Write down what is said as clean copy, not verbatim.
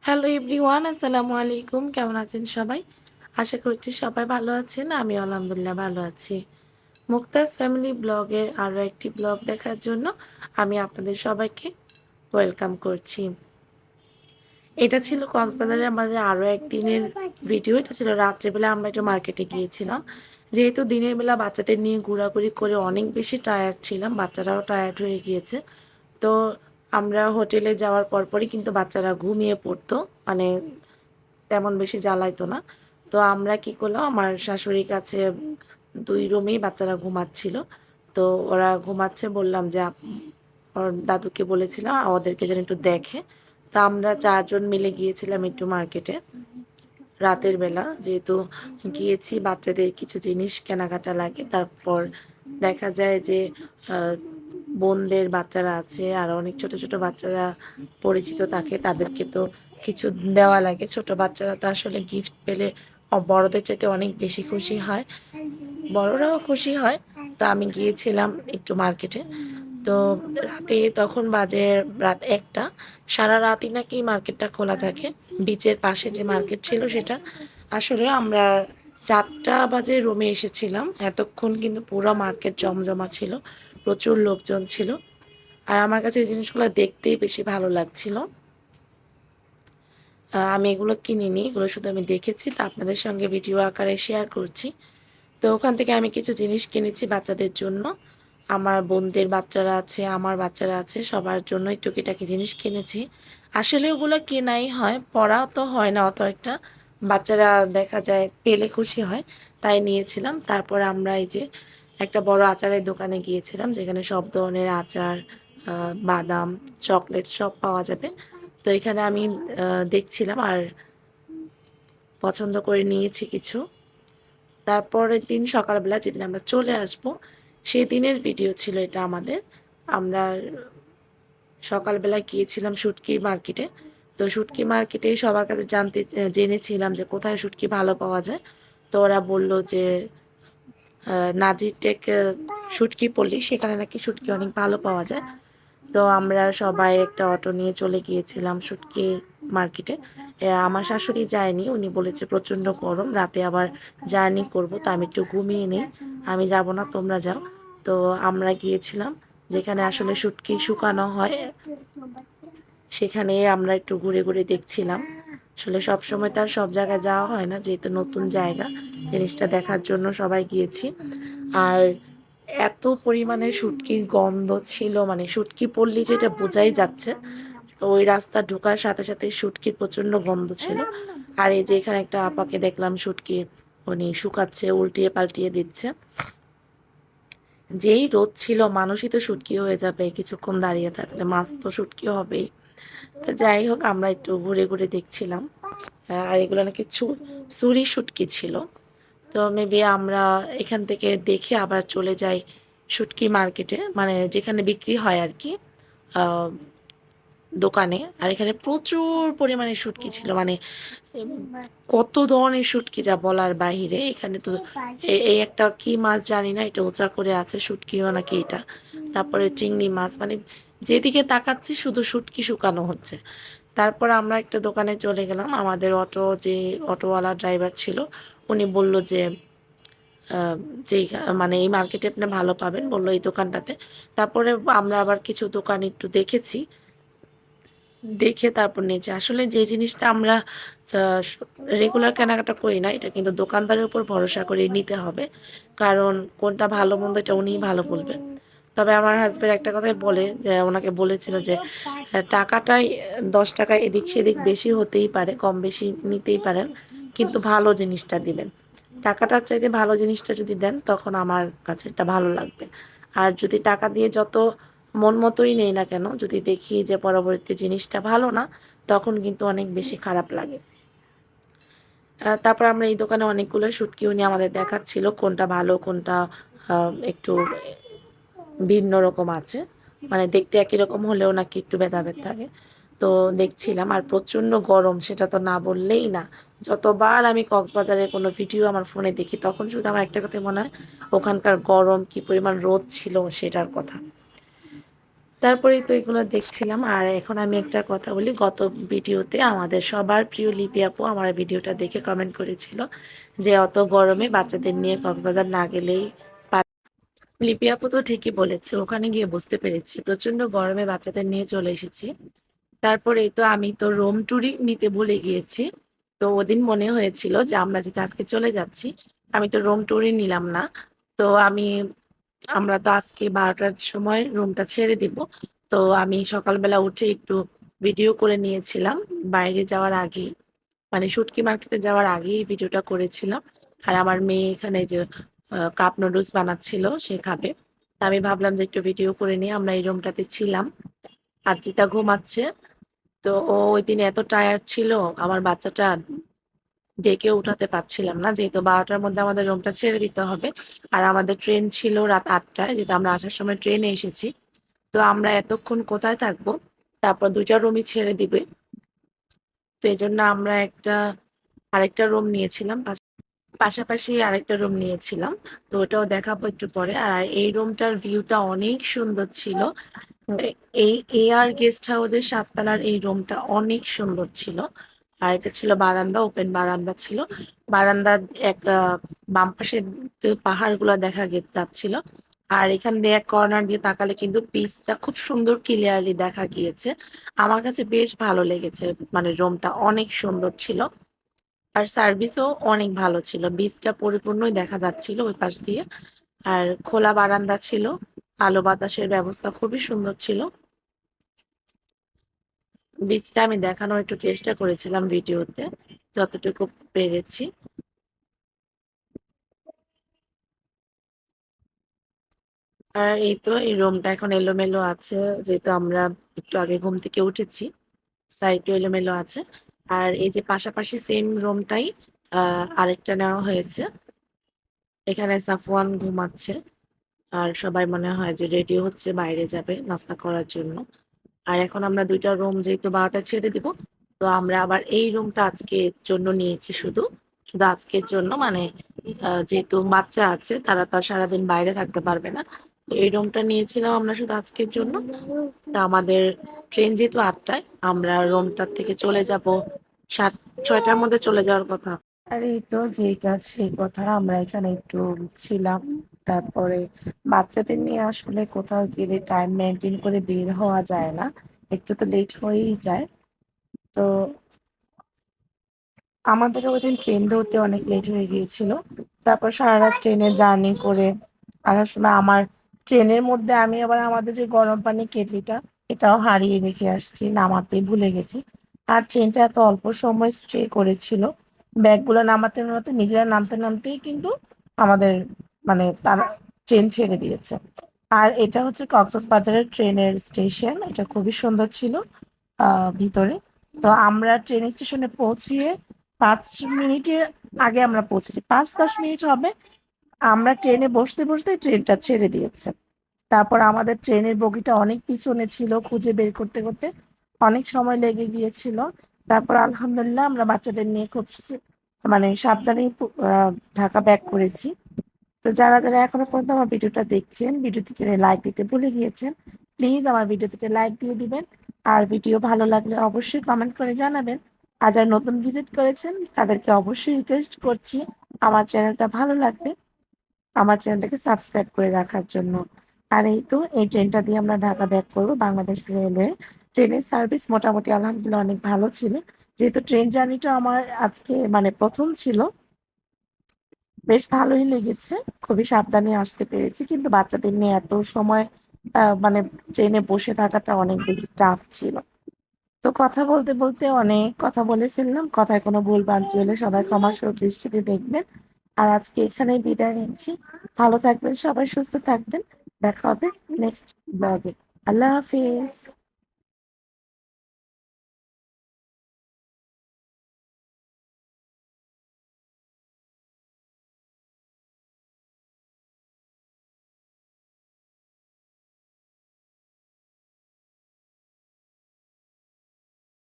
Hello everyone, আসসালামু আলাইকুম। কেমন আছেন সবাই? আশা করছি সবাই ভালো আছেন। আমি আলহামদুলিল্লাহ ভালো আছি। মুক্তাজ ফ্যামিলি ব্লগের আরও একটি ব্লগ দেখার জন্য আমি আপনাদের সবাইকে ওয়েলকাম করছি। এটা ছিল কক্সবাজারে আমাদের আরও একদিনের ভিডিও। এটা ছিল রাত্রেবেলা আমরা একটু মার্কেটে গিয়েছিলাম। যেহেতু দিনের বেলা বাচ্চাদের নিয়ে ঘোরাঘুরি করে অনেক বেশি টায়ার্ড ছিলাম, বাচ্চারাও টায়ার্ড হয়ে গিয়েছে। তো আমরা হোটেলে যাওয়ার পরপরই কিন্তু বাচ্চারা ঘুমিয়ে পড়তো, মানে তেমন বেশি জ্বালাইতো না। তো আমরা কি করলাম, আমার শাশুড়ির কাছে 2 রুমেই বাচ্চারা ঘুমাচ্ছিল। তো ওরা ঘুমাচ্ছে, বললাম যে ওর দাদুকে বলেছিলাম ওদেরকে যেন একটু দেখে। তো আমরা 4 জন মিলে গিয়েছিলাম একটু মার্কেটে রাতের বেলা, যেহেতু গিয়েছি বাচ্চাদের কিছু জিনিস কেনাকাটা লাগে। তারপর দেখা যায় যে বোনদের বাচ্চারা আছে আর অনেক ছোট ছোট বাচ্চারা পরিচিত থাকে, তাদেরকে তো কিছু দেওয়া লাগে। ছোট বাচ্চারা তো আসলে গিফট পেলে বড়দের চাইতে অনেক বেশি খুশি হয়, বড়রাও খুশি হয়। তো আমি গিয়েছিলাম একটু মার্কেটে। তো রাতে তখন বাজে রাত 1টা। সারা রাতই নাকি মার্কেটটা খোলা থাকে। বিচের পাশে যে মার্কেট ছিল সেটা, আসলে আমরা 4টা বাজে রুমে এসেছিলাম। এতক্ষণ কিন্তু পুরো মার্কেট জমজমা ছিল, প্রচুর লোকজন ছিল। আর আমার কাছে এই জিনিসগুলো দেখতেই বেশি ভালো লাগছিল। আমি এগুলো কিনিনি, এগুলো শুধু আমি দেখেছি, তো আপনাদের সঙ্গে ভিডিও আকারে শেয়ার করছি। তো ওখান থেকে আমি কিছু জিনিস কিনেছি বাচ্চাদের জন্য। আমার বোনদের বাচ্চারা আছে, আমার বাচ্চারা আছে, সবার জন্যই টুকিটাকি জিনিস কিনেছি। আসলে ওগুলো কেনাই হয়, পড়াও তো হয় না অত একটা। বাচ্চারা দেখা যায় পেলে খুশি হয়, তাই নিয়েছিলাম। তারপর আমরা এই যে একটা বড় আচারের দোকানে গিয়েছিলাম, যেখানে সব ধরনের আচার, বাদাম, চকলেট সব পাওয়া যাবে। তো এখানে আমি দেখছিলাম আর পছন্দ করে নিয়েছি কিছু। তারপরের দিন সকালবেলা যেদিন আমরা চলে আসব, সেই দিনের ভিডিও ছিল এটা আমাদের। আমরা সকালবেলা গিয়েছিলাম শুটকি মার্কেটে। তো শুটকি মার্কেটে সবার কাছে জেনেছিলাম যে কোথায় শুটকি ভালো পাওয়া যায়। তো ওরা বলল যে নাজির টেক শুটকি পল্লী, সেখানে নাকি শুটকি অনেক ভালো পাওয়া যায়। তো আমরা সবাই একটা অটো নিয়ে চলে গিয়েছিলাম শুটকি মার্কেটে। আমার শাশুড়ি যায়নি, উনি বলেছে প্রচণ্ড গরম, রাতে আবার জার্নি করব, তো আমি একটু ঘুমিয়ে নিই, আমি যাব না, তোমরা যাও। তো আমরা গিয়েছিলাম যেখানে আসলে শুটকি শুকানো হয়, সেখানে আমরা একটু ঘুরে ঘুরে দেখছিলাম। আসলে সব সময় তার সব জায়গায় যাওয়া হয় না, যেহেতু নতুন জায়গা, জিনিসটা দেখার জন্য সবাই গিয়েছি। আর এত পরিমাণে শুটকির গন্ধ ছিল, মানে শুটকি পল্লী যেটা বোঝাই যাচ্ছে, ওই রাস্তা ঢোকার সাথে সাথে শুটকির প্রচণ্ড গন্ধ ছিল। আর এই যে এখানে একটা আপাকে দেখলাম শুটকি উনি শুকাচ্ছে, উল্টিয়ে পাল্টিয়ে দিচ্ছে। যেই রোদ ছিল, মানুষই তো শুটকি হয়ে যাবে কিছুক্ষণ দাঁড়িয়ে থাকলে, মাছ তো শুটকি হবেই। তো যাই হোক, আমরা একটু ঘুরে ঘুরে দেখছিলাম। আর এগুলো নাকি চুরি শুটকি ছিল। তো মেবি আমরা এখান থেকে দেখে আবার চলে যাই শুটকি মার্কেটে, মানে যেখানে বিক্রি হয় আর কি, দোকানে। আর এখানে প্রচুর পরিমাণে শুটকি ছিল, মানে কত ধরনের শুটকি যা বলার বাহিরে। এখানে তো এই একটা কি মাছ জানি না, এটা উঁচা করে আছে, শুটকিও নাকি এটা। তারপরে চিংড়ি মাছ, মানে যেদিকে তাকাচ্ছি শুধু শুটকি শুকানো হচ্ছে। তারপর আমরা একটা দোকানে চলে গেলাম। আমাদের যে অটোওয়ালা ড্রাইভার ছিল, উনি বলল যে যেই মানে এই মার্কেটে আপনি ভালো পাবেন, বললো এই দোকানটাতে। তারপরে আমরা আবার কিছু দোকান একটু দেখেছি, দেখে তারপর নিয়েছি। আসলে যে জিনিসটা আমরা রেগুলার কেনাকাটা করি না, এটা কিন্তু দোকানদারের উপর ভরসা করে নিতে হবে, কারণ কোনটা ভালো মন্দ এটা উনিই ভালো বলবে। তবে আমার হাজব্যান্ড একটা কথাই বলে, যে ওনাকে বলেছিল যে টাকাটাই 10 টাকা এদিক সেদিক বেশি হতেই পারে, কম বেশি নিতেই পারেন, কিন্তু ভালো জিনিসটা দিবেন। টাকাটার চাইতে ভালো জিনিসটা যদি দেন, তখন আমার কাছে এটা ভালো লাগবে। আর যদি টাকা দিয়ে যত মন মতোই নেই না কেন, যদি দেখি যে পরবর্তী জিনিসটা ভালো না, তখন কিন্তু অনেক বেশি খারাপ লাগে। তারপর আমরা এই দোকানে অনেকগুলো শুটকি উনি আমাদের দেখাচ্ছিল কোনটা ভালো, কোনটা একটু ভিন্ন রকম আছে, মানে দেখতে একই রকম হলেও নাকি একটু ভেদা থাকে। তো দেখছিলাম, আর প্রচণ্ড গরম, সেটা তো না বললেই না। যতবার আমি কক্সবাজারের কোনো ভিডিও আমার ফোনে দেখি, তখন শুধু আমার একটা কথাই মনে হয়, ওখানকার গরম, কি পরিমাণ রোদ ছিল সেটার কথা। তারপরেই তো এগুলো দেখছিলাম। আর এখন আমি একটা কথা বলি, গত ভিডিওতে আমাদের সবার প্রিয় লিপি আপু আমার ভিডিওটা দেখে কমেন্ট করেছিল যে অত গরমে বাচ্চাদের নিয়ে কক্সবাজার না গেলেই পারে। লিপি আপু তো ঠিকই বলেছে, ওখানে গিয়ে বুঝতে পেরেছি প্রচন্ড গরমে বাচ্চাদের নিয়ে চলে এসেছি। তারপরে তো আমি তো রোম ট্যুরই নিতে ভুলে গিয়েছি। তো ওদিন মনে হয়েছিল যে আমরা যেটা আজকে চলে যাচ্ছি, আমি তো রোম ট্যুরই নিলাম না। তো আমরা তো আজকে 12টার সময় রুমটা ছেড়ে দিব। তো আমি সকালবেলা উঠে একটু ভিডিও করে নিয়েছিলাম বাইরে যাওয়ার আগেই, মানে শুটকি মার্কেটে যাওয়ার আগেই ভিডিওটা করেছিলাম। আর আমার মেয়ে এখানে যে কাপ নুডলস বানাচ্ছিল সে খাবে। তা আমি ভাবলাম যে একটু ভিডিও করে নিয়ে আমরা এই রুমটাতে ছিলাম। আদ্রিতা ঘুমাচ্ছে। তো ও ওই দিন এত টায়ার্ড ছিল, আমার বাচ্চাটা ডেকে উঠাতে পারছিলাম না, যেহেতু 12টার মধ্যে আমাদের রুমটা ছেড়ে দিতে হবে। আর আমাদের ট্রেন ছিল রাত 8টায়, যেহেতু আমরা 8টার সময় ট্রেনে এসেছি। তো আমরা এতক্ষণ কোথায় থাকবো? তারপর দুইটা রুমই ছেড়ে দিবে। তো এই জন্য আমরা আরেকটা রুম নিয়েছিলাম, পাশাপাশি আরেকটা রুম নিয়েছিলাম। তো ওটাও দেখাবো একটু পরে। আর এই রুমটার ভিউটা অনেক সুন্দর ছিল। এই এআর গেস্ট হাউসের 7 তলার এই রুমটা অনেক সুন্দর ছিল। আর এটা ছিল বারান্দা, ওপেন বারান্দা ছিল। বারান্দার এক বাম পাশে পাহাড় গুলা যাচ্ছিল। আর এখান দিয়ে এক কর্নার দিয়ে তাকালে কিন্তু বিচটা খুব সুন্দর ক্লিয়ারলি দেখা গিয়েছে। আমার কাছে বেশ ভালো লেগেছে, মানে রুমটা অনেক সুন্দর ছিল। আর সার্ভিসও অনেক ভালো ছিল, বিচটা পরিপূর্ণই দেখা যাচ্ছিল ওই পাশ দিয়ে। আর খোলা বারান্দা ছিল, আলো বাতাসের ব্যবস্থা খুবই সুন্দর ছিল। বিচটা আমি দেখানোর একটু চেষ্টা করেছিলাম ভিডিওতে, যতটুকু পেরেছি। আর এই তো এই রুমটা এখন এলোমেলো আছে, যেহেতু আমরা একটু আগে ঘুম থেকে উঠেছি, তাই একটু এলোমেলো আছে। আর এই যে পাশাপাশি সেম রুমটাই আরেকটা নেওয়া হয়েছে। এখানে সাফওয়ান ঘুমাচ্ছে। আর সবাই মনে হয় যে রেডি হচ্ছে বাইরে যাবে নাস্তা করার জন্য। আর এখন আমরা দুইটা রুম যেহেতু 12টা ছেড়ে দিব, তো আমরা আবার এই রুমটা আজকের জন্য নিয়েছি, শুধু শুধু আজকের জন্য, মানে যেহেতু বাচ্চা আছে তারা তো আর সারাদিন বাইরে থাকতে পারবে না। তো এই রুমটা নিয়েছিলাম আমরা শুধু আজকের জন্য। তা আমাদের ট্রেন যেহেতু 8টায়, আমরা রুমটার থেকে চলে যাব 6টার মধ্যে চলে যাওয়ার কথা। আর এই তো যেই কাজ সেই কথা, আমরা এখানে একটু ছিলাম। তারপরে বাচ্চাদের নিয়ে আসলে কোথাও গেলে টাইম মেনটেন করে বের হওয়া যায় না, একটু তো লেট হয়েই যায়। তো আমাদেরও ওইদিন ট্রেন ধরতে অনেক লেট হয়ে গিয়েছিল। তারপর সারা রাত ট্রেনে জার্নি করে আসার সময় আমার ট্রেনের মধ্যে আমি আবার আমাদের যে গরম পানি কেটলিটা এটাও হারিয়ে রেখে আসছি, নামাতে ভুলে গেছি। আর ট্রেনটা এত অল্প সময় স্টে করেছিল, ব্যাগগুলো নামাতে নামাতে নিজেরা নামতে নামতেই কিন্তু আমাদের, মানে তারা ট্রেন ছেড়ে দিয়েছে। আর এটা হচ্ছে কক্সবাজারের ট্রেনের স্টেশন, এটা খুবই সুন্দর ছিল ভিতরে। তো আমরা ট্রেন স্টেশনে পৌঁছিয়ে 5 মিনিটের আগে আমরা পৌঁছেছি, 5-10 মিনিট হবে। আমরা ট্রেনে বসতে বসতে ট্রেনটা ছেড়ে দিয়েছে। তারপর আমাদের ট্রেনের বগিটা অনেক পিছনে ছিল, খুঁজে বের করতে করতে অনেক সময় লেগে গিয়েছিল। তারপর আলহামদুলিল্লাহ আমরা বাচ্চাদের নিয়ে খুব মানে সাবধানে ঢাকা ব্যাক করেছি। তো যারা যারা এখনো পর্যন্ত আমার ভিডিওটা দেখছেন, ভিডিওতে লাইক দিতে ভুলে গিয়েছেন, প্লিজ আমার ভিডিওতে লাইক দিয়ে দিবেন। আর ভিডিও ভালো লাগলে অবশ্যই কমেন্ট করে জানাবেন। আর যারা নতুন ভিজিট করেছেন তাদেরকে অবশ্যই রিকোয়েস্ট করছি আমার চ্যানেলটা ভালো লাগলে আমার চ্যানেলটাকে সাবস্ক্রাইব করে রাখার জন্য। আর এই তো এই ট্রেনটা দিয়ে আমরা ঢাকা ব্যাক করবো বাংলাদেশ রেলওয়ে। ট্রেনের সার্ভিস মোটামুটি আলহামদুলিল্লাহ অনেক ভালো ছিল। যেহেতু ট্রেন জার্নিটা আমার আজকে মানে প্রথম ছিল, বেশ ভালোই লেগেছে। খুবই সাবধানে আসতে পেরেছি, কিন্তু বাচ্চাদের নিয়ে এত সময় মানে ট্রেনে বসে থাকাটা অনেক বেশি টাফ ছিল। তো কথা বলতে বলতে অনেক কথা বলে ফেললাম, কথায় কোনো ভুল ভ্রান্তি হলে সবাই ক্ষমাসুর দৃষ্টিতে দেখবেন। আর আজকে এখানেই বিদায় নিচ্ছি। ভালো থাকবেন সবাই, সুস্থ থাকবেন। দেখা হবে নেক্সট ব্লগে। আল্লাহ হাফিজ।